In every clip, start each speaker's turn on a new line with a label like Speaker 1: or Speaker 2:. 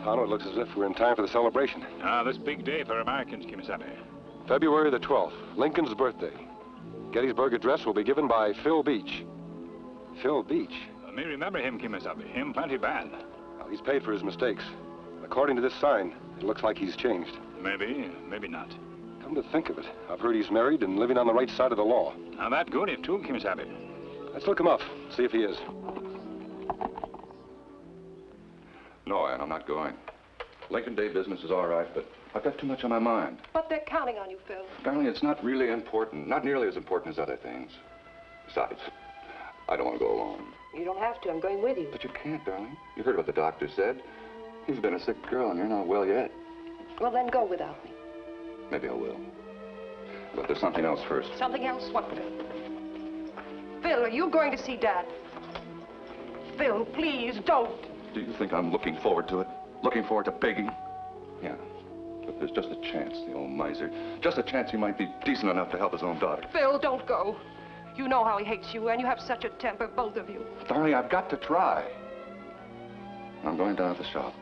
Speaker 1: Tonto, it looks as if we're in time for the celebration.
Speaker 2: Ah, this big day for Americans, Kemo Sabe.
Speaker 1: February the 12th, Lincoln's birthday. Gettysburg Address will be given by Phil Beach. Phil Beach?
Speaker 2: Me remember him, Kemo Sabe. Him plenty bad.
Speaker 1: Well, he's paid for his mistakes. According to this sign, it looks like he's changed.
Speaker 2: Maybe, maybe not.
Speaker 1: Come to think of it, I've heard he's married and living on the right side of the law.
Speaker 2: Now, that good if too, Kemo Sabe.
Speaker 1: Let's look him up, see if he is.
Speaker 3: No, Ann, I'm not going. Lincoln Day business is all right, but I've got too much on my mind.
Speaker 4: But they're counting on you, Phil.
Speaker 3: Apparently, it's not really important. Not nearly as important as other things. Besides, I don't want to go alone.
Speaker 4: You don't have to. I'm going with you.
Speaker 3: But you can't, darling. You heard what the doctor said. You've been a sick girl, and you're not well yet.
Speaker 4: Well, then go without me.
Speaker 3: Maybe I will. But there's something else first.
Speaker 4: Something else? What, Phil? Phil, are you going to see Dad? Phil, please, don't.
Speaker 3: Do you think I'm looking forward to it? Looking forward to begging? Yeah. But there's just a chance, the old miser. Just a chance he might be decent enough to help his own daughter.
Speaker 4: Phil, don't go. You know how he hates you, and you have such a temper, both of you.
Speaker 3: Darling, I've got to try. I'm going down to the shop.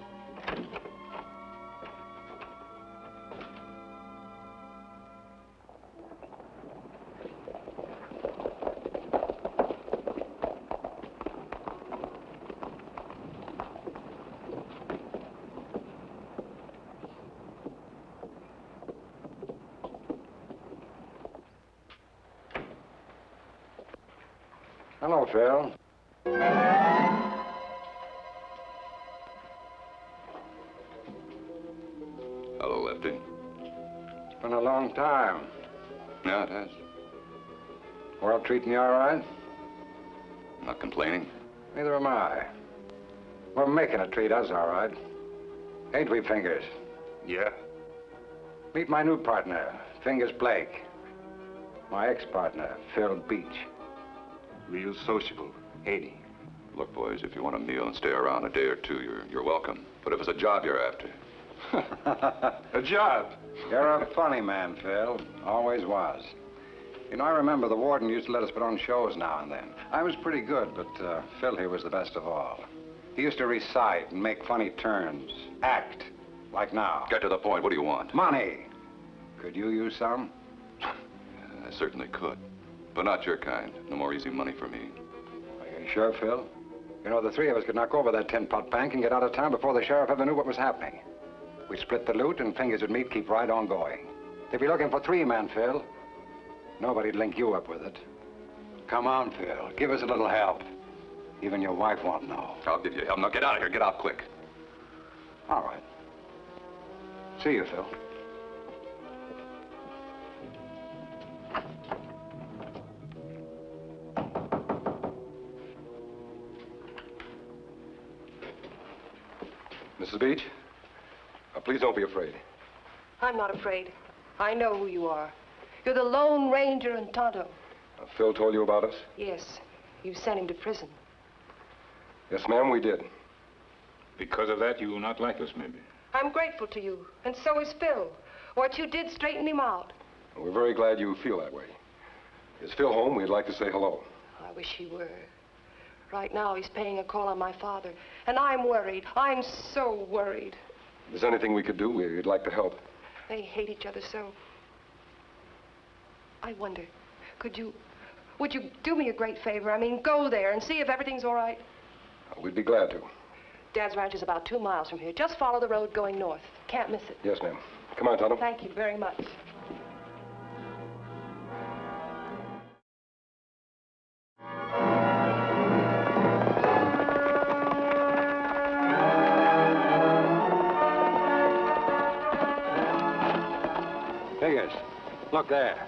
Speaker 5: Hello, Phil.
Speaker 3: Hello, Lefty.
Speaker 5: It's been a long time.
Speaker 3: Yeah, it has.
Speaker 5: World treating you all right?
Speaker 3: Not complaining.
Speaker 5: Neither am I. We're making it treat us all right. Ain't we, Fingers?
Speaker 3: Yeah.
Speaker 5: Meet my new partner, Fingers Blake. My ex-partner, Phil Beach.
Speaker 3: Real sociable, ain't he? Look, boys, if you want a meal and stay around a day or two, you're welcome. But if it's a job you're after...
Speaker 5: A job? You're a funny man, Phil. Always was. You know, I remember the warden used to let us put on shows now and then. I was pretty good, but Phil here was the best of all. He used to recite and make funny turns. Act, like now.
Speaker 3: Get to the point. What do you want?
Speaker 5: Money. Could you use some?
Speaker 3: I certainly could. But not your kind. No more easy money for me.
Speaker 5: Are you sure, Phil? You know, the three of us could knock over that tin-pot bank and get out of town before the sheriff ever knew what was happening. We'd split the loot and Fingers would meet, keep right on going. They'd be looking for three men, Phil. Nobody'd link you up with it. Come on, Phil. Give us a little help. Even your wife won't know.
Speaker 3: I'll give you help. Now get out of here. Get out quick.
Speaker 5: All right. See you, Phil.
Speaker 1: Mrs. Beach, please don't be afraid.
Speaker 4: I'm not afraid. I know who you are. You're the Lone Ranger in Tonto.
Speaker 1: Phil told you about us?
Speaker 4: Yes. You sent him to prison.
Speaker 1: Yes, ma'am, we did.
Speaker 2: Because of that, you will not like us, maybe.
Speaker 4: I'm grateful to you, and so is Phil. What you did straightened him out.
Speaker 1: We're very glad you feel that way. Is Phil home? We'd like to say hello.
Speaker 4: I wish he were. Right now, he's paying a call on my father, and I'm worried. I'm so worried.
Speaker 1: If there's anything we could do, we'd like to help.
Speaker 4: They hate each other so. I wonder, would you do me a great favor? I mean, go there and see if everything's all right.
Speaker 1: We'd be glad to.
Speaker 4: Dad's ranch is about 2 miles from here. Just follow the road going north. Can't miss it.
Speaker 1: Yes, ma'am. Come on, Tonto.
Speaker 4: Thank you very much.
Speaker 5: Fingers, look there.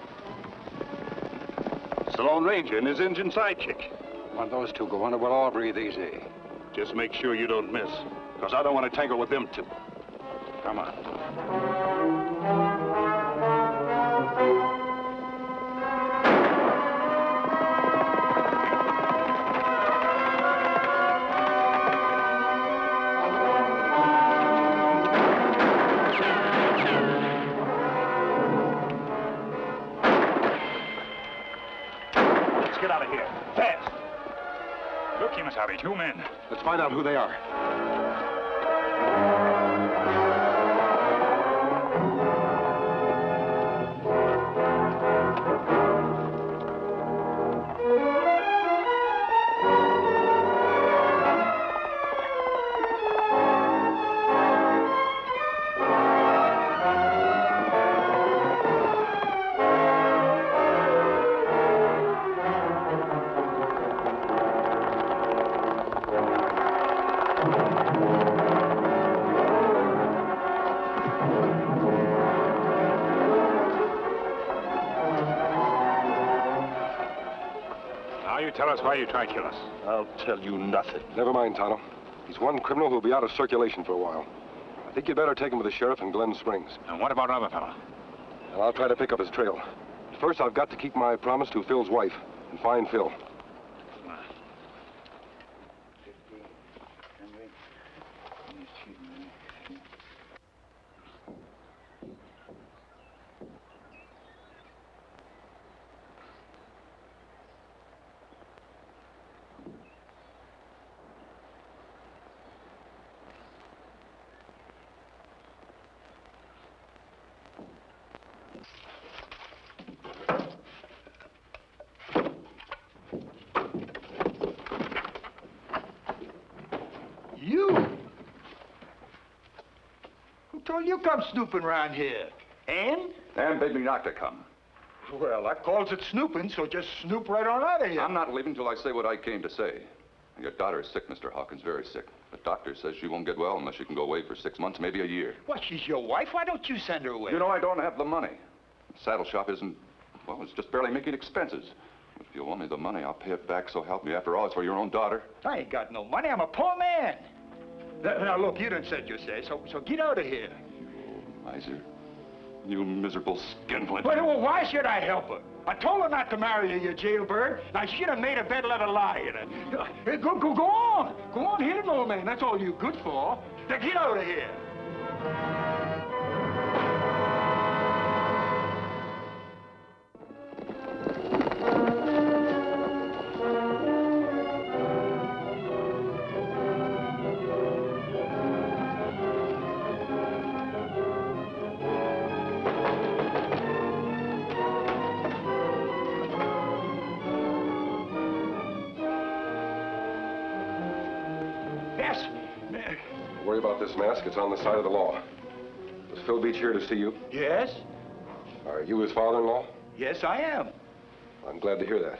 Speaker 2: It's the Lone Ranger and his engine sidekick.
Speaker 5: When those two go under, we'll all breathe easy.
Speaker 2: Just make sure you don't miss, because I don't want to tangle with them two.
Speaker 5: Come on.
Speaker 2: Get out of here. Fast. Look, Kemo Sabe, 2 men.
Speaker 1: Let's find out who they are.
Speaker 2: you tell us why you tried to kill us?
Speaker 6: I'll tell you nothing.
Speaker 1: Never mind, Tonto. He's one criminal who'll be out of circulation for a while. I think you'd better take him to the sheriff in Glen Springs.
Speaker 2: And what about another fella?
Speaker 1: And I'll try to pick up his trail. First, I've got to keep my promise to Phil's wife and find Phil.
Speaker 7: You come snooping around here. Ann?
Speaker 3: Ann bade me not to come.
Speaker 7: Well, that calls it snooping, so just snoop right on out of here.
Speaker 3: I'm not leaving till I say what I came to say. Your daughter is sick, Mr. Hawkins, very sick. The doctor says she won't get well unless she can go away for 6 months, maybe a year.
Speaker 7: What, she's your wife? Why don't you send her away?
Speaker 3: You know, I don't have the money. The saddle shop isn't, well, it's just barely making expenses. If you want me the money, I'll pay it back, so help me. After all, it's for your own daughter.
Speaker 7: I ain't got no money. I'm a poor man. Now, look, you done said your say, so get out of here.
Speaker 3: Miser. You miserable skinflint.
Speaker 7: Well, why should I help her? I told her not to marry you, you jailbird. I should have made her bed let her lie in it. Go on. Go on, hit it, old man. That's all you good for. Now get out of here.
Speaker 1: Don't worry about this mask. It's on the side of the law. Was Phil Beach here to see you?
Speaker 7: Yes?
Speaker 1: Are you his father-in-law?
Speaker 7: Yes, I am.
Speaker 1: I'm glad to hear that.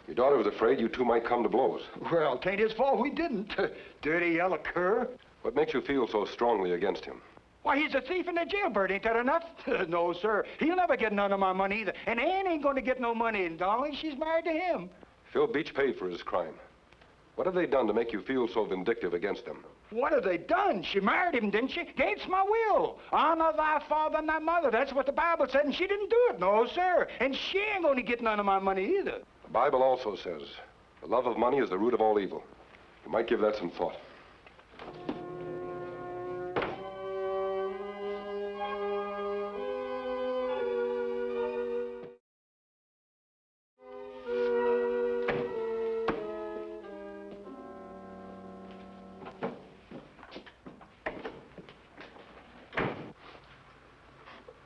Speaker 1: Your daughter was afraid you two might come to blows.
Speaker 7: Well, 'tain't his fault we didn't. Dirty yellow cur.
Speaker 1: What makes you feel so strongly against him?
Speaker 7: Why, he's a thief and a jailbird. Ain't that enough? No, sir. He'll never get none of my money either. And Ann ain't going to get no money, and darling, she's married to him.
Speaker 1: Phil Beach paid for his crime. What have they done to make you feel so vindictive against them?
Speaker 7: What have they done? She married him, didn't she? Against my will. Honor thy father and thy mother. That's what the Bible said, and she didn't do it. No, sir. And she ain't going to get none of my money either.
Speaker 1: The Bible also says, the love of money is the root of all evil. You might give that some thought.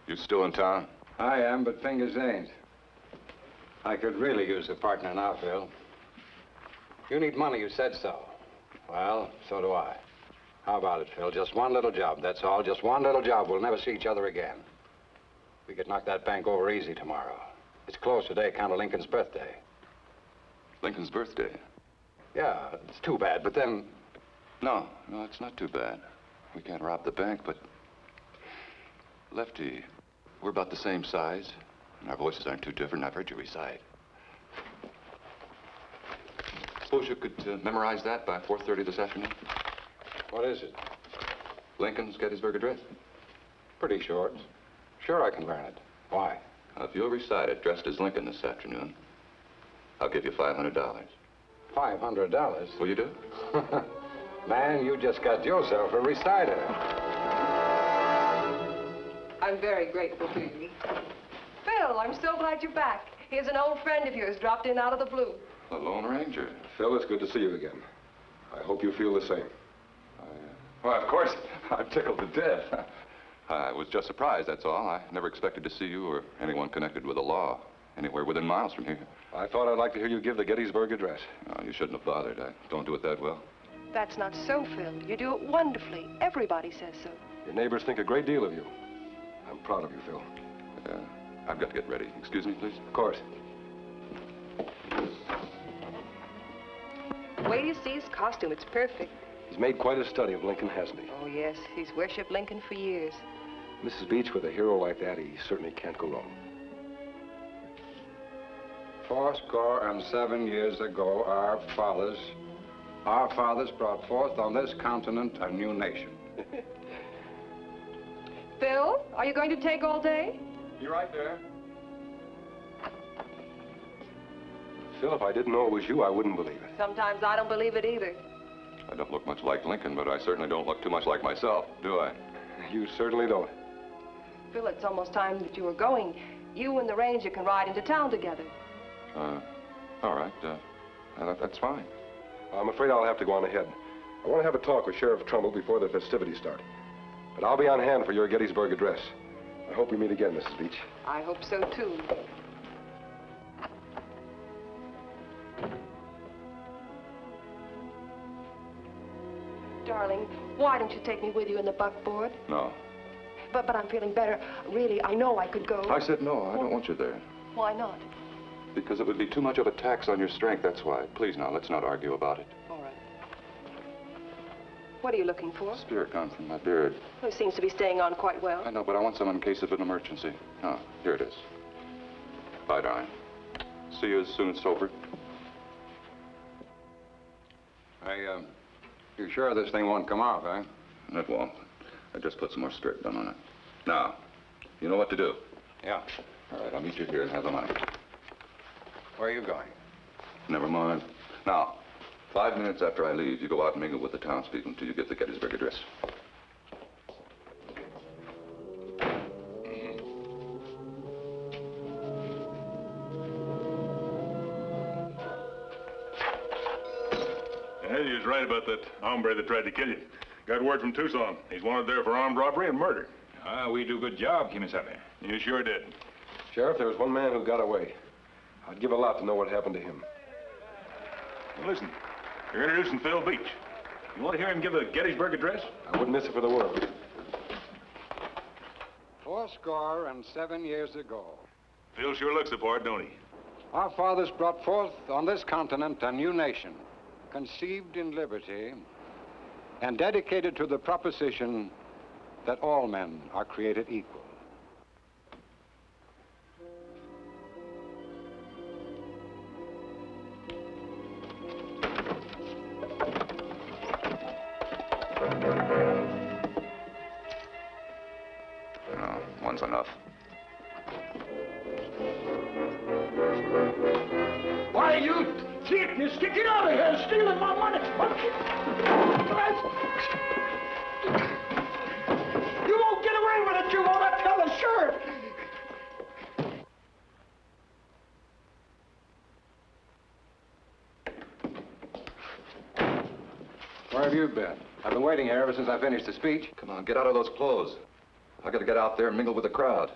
Speaker 3: You still in town?
Speaker 5: I am, but fingers ain't. I could really use a partner now, Phil. You need money, you said so. Well, so do I. How about it, Phil? Just one little job, that's all. Just one little job. We'll never see each other again. We could knock that bank over easy tomorrow. It's closed today, account of Lincoln's birthday.
Speaker 3: Lincoln's birthday?
Speaker 5: Yeah, it's too bad, but then...
Speaker 3: No, it's not too bad. We can't rob the bank, but... Lefty, we're about the same size, and our voices aren't too different. I've heard you recite. Suppose you could memorize that by 4:30 this afternoon?
Speaker 5: What is it?
Speaker 3: Lincoln's Gettysburg Address.
Speaker 5: Pretty short. Sure I can learn it. Why?
Speaker 3: Now, if you'll recite it dressed as Lincoln this afternoon, I'll give you $500.
Speaker 5: $500?
Speaker 3: Will you do it?
Speaker 5: Man, you just got yourself a reciter.
Speaker 4: I'm very grateful to you. Phil, I'm so glad you're back. Here's an old friend of yours dropped in out of the blue.
Speaker 3: The Lone Ranger.
Speaker 1: Phil, it's good to see you again. I hope you feel the same.
Speaker 3: Well, of course, I'm tickled to death. I was just surprised, that's all. I never expected to see you or anyone connected with the law anywhere within miles from here.
Speaker 1: I thought I'd like to hear you give the Gettysburg Address.
Speaker 3: Oh, you shouldn't have bothered. I don't do it that well.
Speaker 4: That's not so, Phil. You do it wonderfully. Everybody says so.
Speaker 1: Your neighbors think a great deal of you. I'm proud of you, Phil.
Speaker 3: I've got to get ready. Excuse me, please?
Speaker 1: Of course.
Speaker 4: Wait till you see his costume. It's perfect.
Speaker 1: He's made quite a study of Lincoln, hasn't he?
Speaker 4: Oh, yes. He's worshipped Lincoln for years.
Speaker 1: Mrs. Beach, with a hero like that, he certainly can't go wrong.
Speaker 5: 407 years ago, our fathers brought forth on this continent a new nation.
Speaker 4: Phil, are you going to take all day?
Speaker 3: You right there?
Speaker 1: Phil, if I didn't know it was you, I wouldn't believe it.
Speaker 4: Sometimes I don't believe it either.
Speaker 3: I don't look much like Lincoln, but I certainly don't look too much like myself, do I?
Speaker 1: You certainly don't.
Speaker 4: Phil, it's almost time that you were going. You and the ranger can ride into town together.
Speaker 3: All right. That's fine.
Speaker 1: I'm afraid I'll have to go on ahead. I want to have a talk with Sheriff Trumbull before the festivities start. But I'll be on hand for your Gettysburg address. I hope we meet again, Mrs. Beach.
Speaker 4: I hope so, too. Darling, why don't you take me with you in the buckboard?
Speaker 3: No.
Speaker 4: But I'm feeling better. Really, I know I could go.
Speaker 3: I said no. I don't want you there.
Speaker 4: Why not?
Speaker 3: Because it would be too much of a tax on your strength, that's why. Please, now, let's not argue about it.
Speaker 4: All right. What are you looking for?
Speaker 3: Spirit gone from my beard.
Speaker 4: Well, it seems to be staying on quite well.
Speaker 3: I know, but I want some in case of an emergency. Oh, here it is. Bye, darling. See you as soon as sober.
Speaker 5: You sure this thing won't come off, eh?
Speaker 3: It won't. I just put some more strip done on it. Now, you know what to do.
Speaker 5: Yeah.
Speaker 3: All right, I'll meet you here and have the money.
Speaker 5: Where are you going?
Speaker 3: Never mind. Now, 5 minutes after I leave, you go out and mingle with the townspeople until you get the Gettysburg address.
Speaker 2: Yeah, you was right about that hombre that tried to kill you. Got word from Tucson. He's wanted there for armed robbery and murder.
Speaker 7: We do good job, Kemo Sabe.
Speaker 2: You sure did.
Speaker 1: Sheriff, there was one man who got away. I'd give a lot to know what happened to him.
Speaker 2: Well, listen, you're introducing Phil Beach. You want to hear him give a Gettysburg address?
Speaker 1: I wouldn't miss it for the world.
Speaker 5: 407 years ago,
Speaker 2: Phil sure looks the part, don't he?
Speaker 5: our fathers brought forth on this continent a new nation, conceived in liberty and dedicated to the proposition that all men are created equal.
Speaker 3: No, one's enough.
Speaker 7: Why, you thief, you get out of here, stealing my money. You won't get away with it, you won't. I tell the sheriff.
Speaker 5: Where have you been? I've been waiting here ever since I finished the speech.
Speaker 3: Come on, get out of those clothes. I gotta get out there and mingle with the crowd.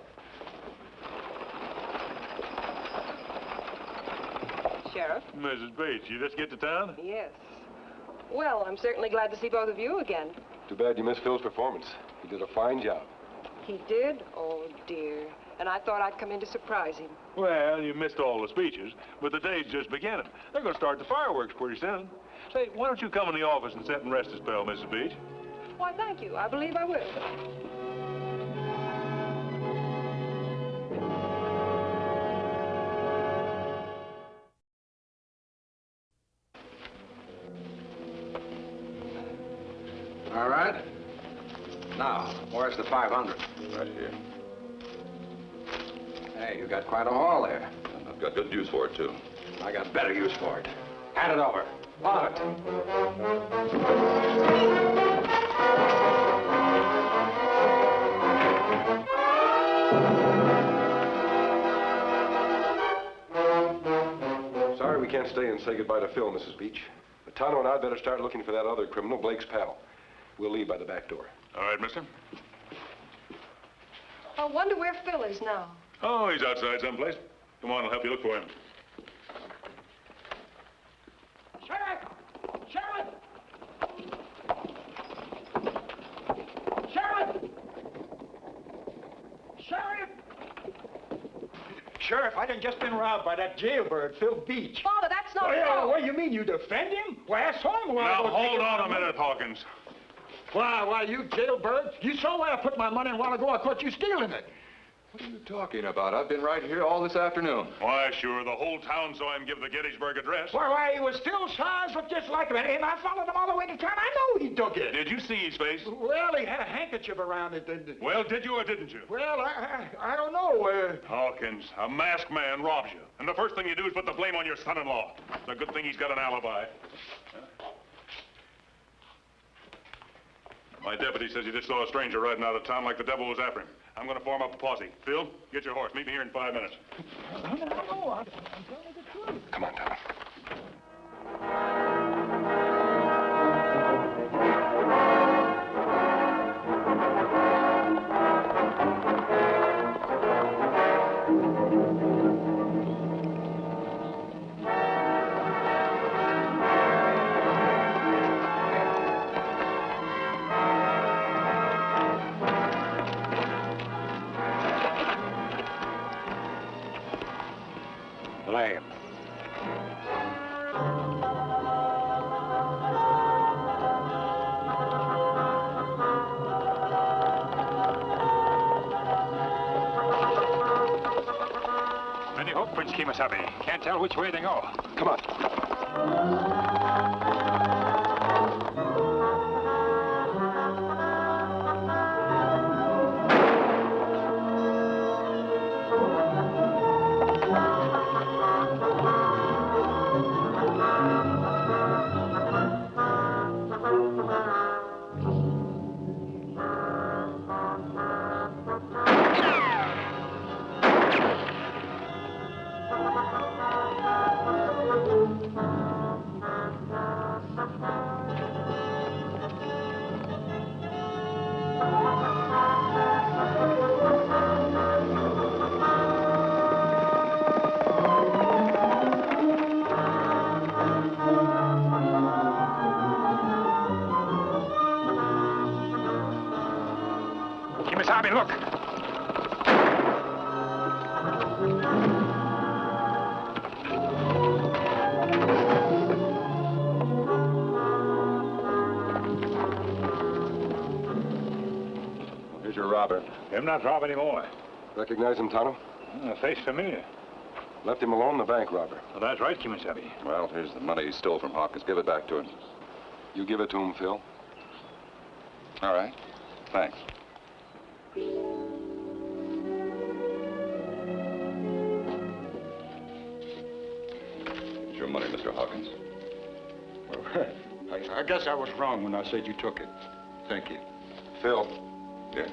Speaker 4: Sheriff?
Speaker 2: Mrs. Bates, you just get to town?
Speaker 4: Yes. Well, I'm certainly glad to see both of you again.
Speaker 1: Too bad you missed Phil's performance. He did a fine job.
Speaker 4: He did? Oh, dear. And I thought I'd come in to surprise him.
Speaker 2: Well, you missed all the speeches, but the day's just beginning. They're going to start the fireworks pretty soon. Say, why don't you come in the office and sit and rest a spell, Mrs. Beach?
Speaker 4: Why, thank you. I believe I will.
Speaker 5: All right. Now, where's the 500?
Speaker 3: Right here.
Speaker 5: Hey, you got quite a haul there.
Speaker 3: I've got good use for it, too.
Speaker 5: I got better use for it. Hand it over. On it.
Speaker 1: Sorry we can't stay and say goodbye to Phil, Mrs. Beach. But Tonto and I'd better start looking for that other criminal, Blake's pal. We'll leave by the back door.
Speaker 2: All right, mister.
Speaker 4: I wonder where Phil is now.
Speaker 2: Oh, he's outside someplace. Come on, I'll help you look for him.
Speaker 7: Sheriff! Sheriff! Sheriff! Sheriff! Sheriff, I done just been robbed by that jailbird, Phil Beach.
Speaker 4: Father, that's not
Speaker 7: Oh, yeah,
Speaker 4: so.
Speaker 7: what do you mean, you defend him? Why, I saw him when I
Speaker 2: Now,
Speaker 7: go take
Speaker 2: hold
Speaker 7: it
Speaker 2: on a
Speaker 7: from him.
Speaker 2: minute, Hawkins.
Speaker 7: Why, you jailbird? You saw where I put my money a while ago. I caught you stealing it.
Speaker 3: What are you talking about? I've been right here all this afternoon.
Speaker 2: Why, sure, the whole town saw him give the Gettysburg Address.
Speaker 7: Why, he was still size, but just like him. And I followed him all the way to town. I know he took it.
Speaker 2: Did you see his face?
Speaker 7: Well, he had a handkerchief around it.
Speaker 2: Well, did you or didn't you?
Speaker 7: Well, I don't know.
Speaker 2: Hawkins, a masked man robs you. And the first thing you do is put the blame on your son-in-law. It's a good thing he's got an alibi. My deputy says he just saw a stranger riding out of town like the devil was after him. I'm going to form up a posse. Phil, get your horse. Meet me here in 5 minutes.
Speaker 7: No, I'm telling you the truth.
Speaker 1: Come on, Tonto.
Speaker 5: Lay.
Speaker 8: Many footprints, Kemo Sabe. Can't tell which way they go.
Speaker 1: Come on.
Speaker 8: Kemo Sabe, look.
Speaker 1: Here's your robber.
Speaker 8: Him not rob anymore.
Speaker 1: Recognize him, Tonto?
Speaker 8: Face familiar.
Speaker 1: Left him alone, the bank robber.
Speaker 8: Well, that's right, Kemo Sabe.
Speaker 3: Well, here's the money he stole from Hawkins. Give it back to him.
Speaker 1: You give it to him, Phil.
Speaker 3: All right. Thanks. It's your money, Mr. Hawkins.
Speaker 7: Well, I guess I was wrong when I said you took it. Thank you.
Speaker 1: Phil,
Speaker 3: Yes.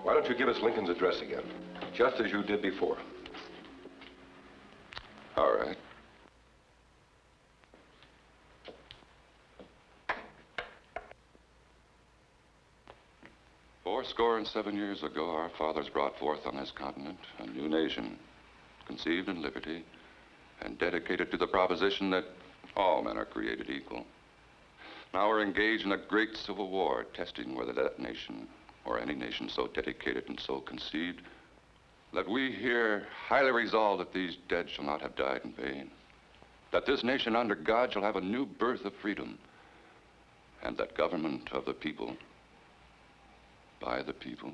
Speaker 1: why don't you give us Lincoln's address again? Just as you did before.
Speaker 3: All right. Fourscore and 7 years ago, our fathers brought forth on this continent a new nation, conceived in liberty and dedicated to the proposition that all men are created equal. Now we're engaged in a great civil war, testing whether that nation, or any nation so dedicated and so conceived, that we here highly resolve that these dead shall not have died in vain, that this nation under God shall have a new birth of freedom, and that government of the people, by the people,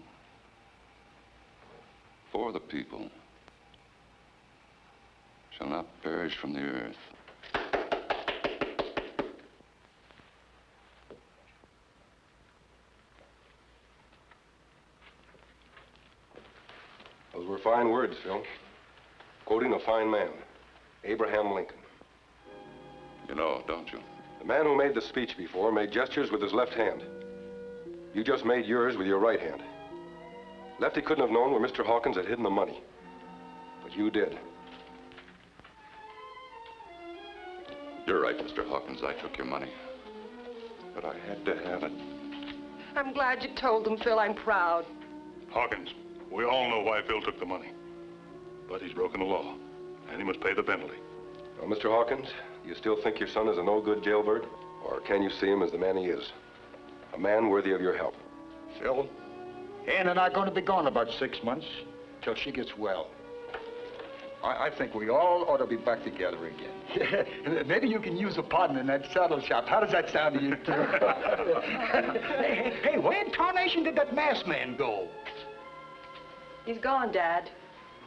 Speaker 3: for the people, shall not perish from the earth.
Speaker 1: Those were fine words, Phil. Quoting a fine man, Abraham Lincoln.
Speaker 3: You know, don't you?
Speaker 1: The man who made the speech before made gestures with his left hand. You just made yours with your right hand. Lefty couldn't have known where Mr. Hawkins had hidden the money. But you did.
Speaker 3: You're right, Mr. Hawkins. I took your money. But I had to have it.
Speaker 4: I'm glad you told them, Phil. I'm proud.
Speaker 2: Hawkins, we all know why Phil took the money. But he's broken the law, and he must pay the penalty.
Speaker 1: Well, Mr. Hawkins, do you still think your son is a no-good jailbird? Or can you see him as the man he is? A man worthy of your help.
Speaker 7: Phil, Ann and I are going to be gone about 6 months till she gets well. I think we all ought to be back together again. Maybe you can use a partner in that saddle shop. How does that sound to you? Hey, where in tarnation did that masked man go?
Speaker 4: He's gone, Dad.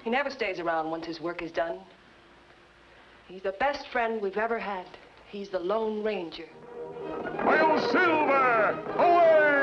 Speaker 4: He never stays around once his work is done. He's the best friend we've ever had. He's the Lone Ranger.
Speaker 2: Hail Silver! Away!